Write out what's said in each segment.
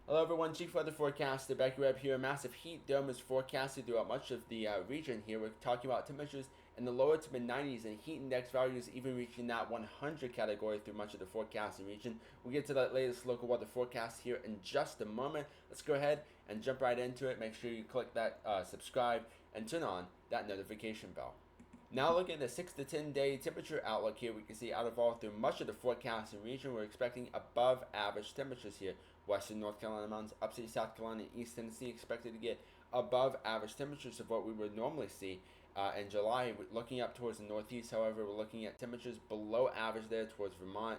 Hello everyone, Chief Weather Forecaster Becky Webb here. A massive heat dome is forecasted throughout much of the region here. We're talking about temperatures in the lower to mid 90s and heat index values even reaching that 100 category through much of the forecasting region. We'll get to that latest local weather forecast here in just a moment. Let's go ahead and jump right into it. Make sure you click that subscribe and turn on that notification bell. Now looking at the 6 to 10 day temperature outlook here, we can see out of all through much of the forecasting region, we're expecting above average temperatures here. Western North Carolina mountains, upstate South Carolina, and East Tennessee expected to get above average temperatures of what we would normally see in July. Looking up towards the Northeast, however, we're looking at temperatures below average there towards Vermont,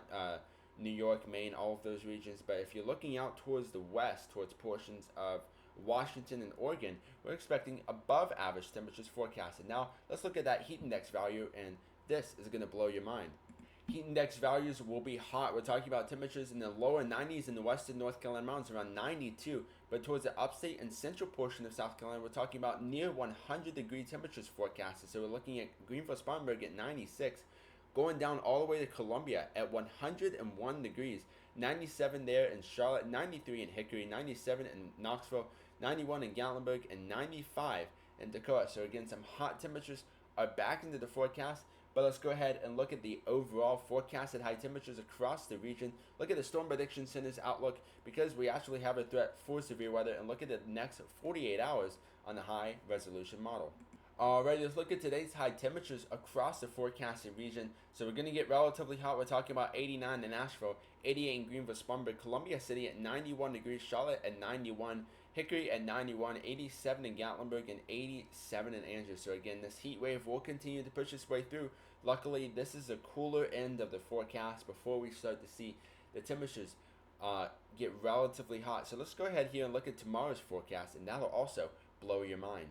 New York, Maine, all of those regions. But if you're looking out towards the west, towards portions of Washington and Oregon, we're expecting above average temperatures forecasted. Now, let's look at that heat index value, and this is going to blow your mind. Heat index values will be hot. We're talking about temperatures in the lower 90s in the western North Carolina mountains, around 92. But towards the upstate and central portion of South Carolina, we're talking about near 100-degree temperatures forecasted. So we're looking at Greenville-Spartanburg at 96, going down all the way to Columbia at 101 degrees, 97 there in Charlotte, 93 in Hickory, 97 in Knoxville, 91 in Gatlinburg, and 95 in Dakota. So again, some hot temperatures are back into the forecast. But let's go ahead and look at the overall forecasted high temperatures across the region. Look at the Storm Prediction Center's outlook, because we actually have a threat for severe weather, and look at the next 48 hours on the high resolution model. Alright, let's look at today's high temperatures across the forecasted region. So we're going to get relatively hot. We're talking about 89 in Asheville, 88 in Greenville-Spartanburg, Columbia City at 91 degrees, Charlotte at 91, Hickory at 91, 87 in Gatlinburg, and 87 in Andrews. So again, this heat wave will continue to push its way through. Luckily, this is the cooler end of the forecast before we start to see the temperatures get relatively hot. So let's go ahead here and look at tomorrow's forecast, and that'll also blow your mind.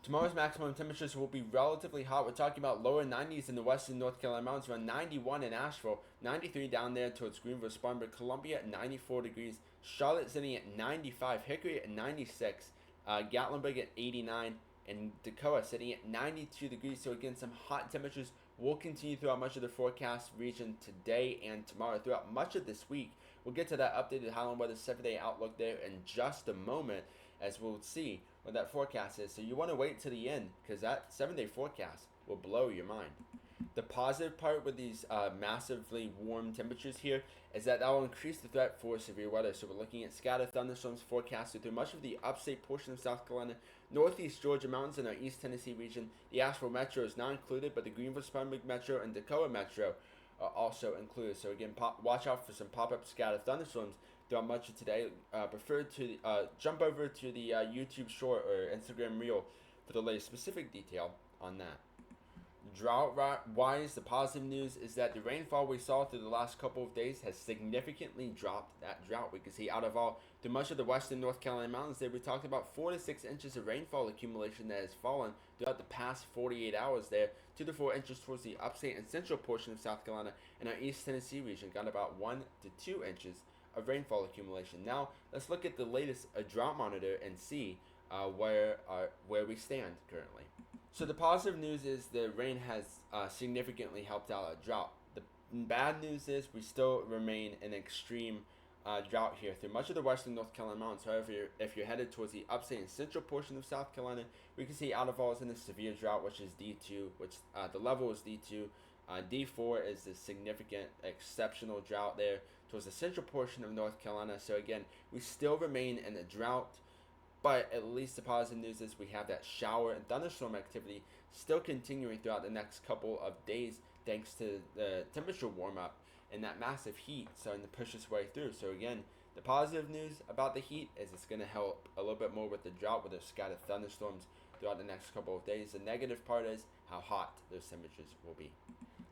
Tomorrow's maximum temperatures will be relatively hot. We're talking about lower 90s in the western North Carolina mountains, around 91 in Asheville, 93 down there towards Greenville, Spartanburg, Columbia at 94 degrees, Charlotte sitting at 95, Hickory at 96, Gatlinburg at 89, and Dakota sitting at 92 degrees. So again, some hot temperatures will continue throughout much of the forecast region today and tomorrow, throughout much of this week. We'll get to that updated Highland Weather 7-day outlook there in just a moment, as we'll see what that forecast is. So you want to wait to the end, because that 7-day forecast will blow your mind. The positive part with these massively warm temperatures here is that will increase the threat for severe weather. So we're looking at scattered thunderstorms forecasted through much of the upstate portion of South Carolina, northeast Georgia mountains, and our East Tennessee region. The Asheville Metro is not included, but the Greenville-Spartanburg Metro and Dakota Metro are also included. So again, watch out for some pop-up scattered thunderstorms throughout much of today. Prefer to jump over to the YouTube short or Instagram reel for the latest specific detail on that. Drought-wise, the positive news is that the rainfall we saw through the last couple of days has significantly dropped that drought. We can see out of all through much of the western North Carolina mountains there, we talked about 4 to 6 inches of rainfall accumulation that has fallen throughout the past 48 hours there. 2 to 4 inches towards the upstate and central portion of South Carolina, and our East Tennessee region got about 1 to 2 inches of rainfall accumulation. Now let's look at the latest drought monitor and see where we stand currently. So the positive news is the rain has significantly helped out a drought. The bad news is we still remain in extreme drought here through much of the western North Carolina mountains. However, if you're headed towards the upstate and central portion of South Carolina, we can see out of all is in a severe drought, which is D2, which the level is D2. D4 is the significant exceptional drought there towards the central portion of North Carolina. So again, we still remain in a drought, but at least the positive news is we have that shower and thunderstorm activity still continuing throughout the next couple of days, thanks to the temperature warm up and that massive heat starting to push its way through. So again, the positive news about the heat is it's going to help a little bit more with the drought, with those scattered thunderstorms throughout the next couple of days. The negative part is how hot those temperatures will be.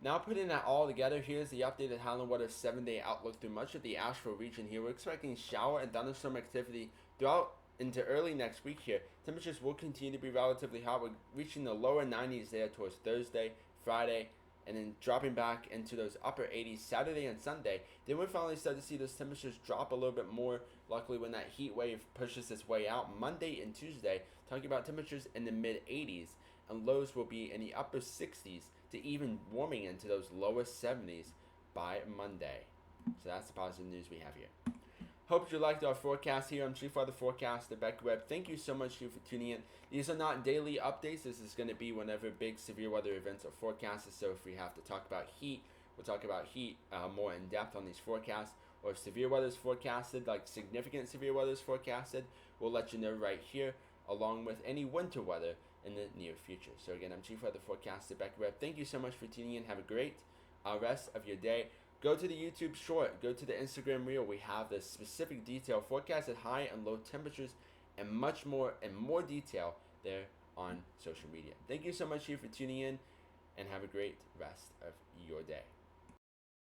Now putting that all together, here's the updated Highland Weather 7-day outlook through much of the Asheville region here. We're expecting shower and thunderstorm activity throughout into early next week here. Temperatures will continue to be relatively hot. We're reaching the lower 90s there towards Thursday, Friday, and then dropping back into those upper 80s Saturday and Sunday. Then we finally start to see those temperatures drop a little bit more, luckily when that heat wave pushes its way out Monday and Tuesday, talking about temperatures in the mid 80s, and lows will be in the upper 60s to even warming into those lower 70s by Monday. So that's the positive news we have here. Hope you liked our forecast here on Chief Weather Forecaster Becky Webb. Thank you so much, Chief, for tuning in. These are not daily updates. This is going to be whenever big severe weather events are forecasted. So if we have to talk about heat, we'll talk about heat more in depth on these forecasts. Or if severe weather is forecasted, like significant severe weather is forecasted, we'll let you know right here, along with any winter weather in the near future. So again, I'm Chief Weather Forecaster Becky Webb. Thank you so much for tuning in. Have a great rest of your day. Go to the YouTube short, go to the Instagram reel. We have the specific detail, forecasted high and low temperatures, and much more and more detail there on social media. Thank you so much, Chief, for tuning in, and have a great rest of your day.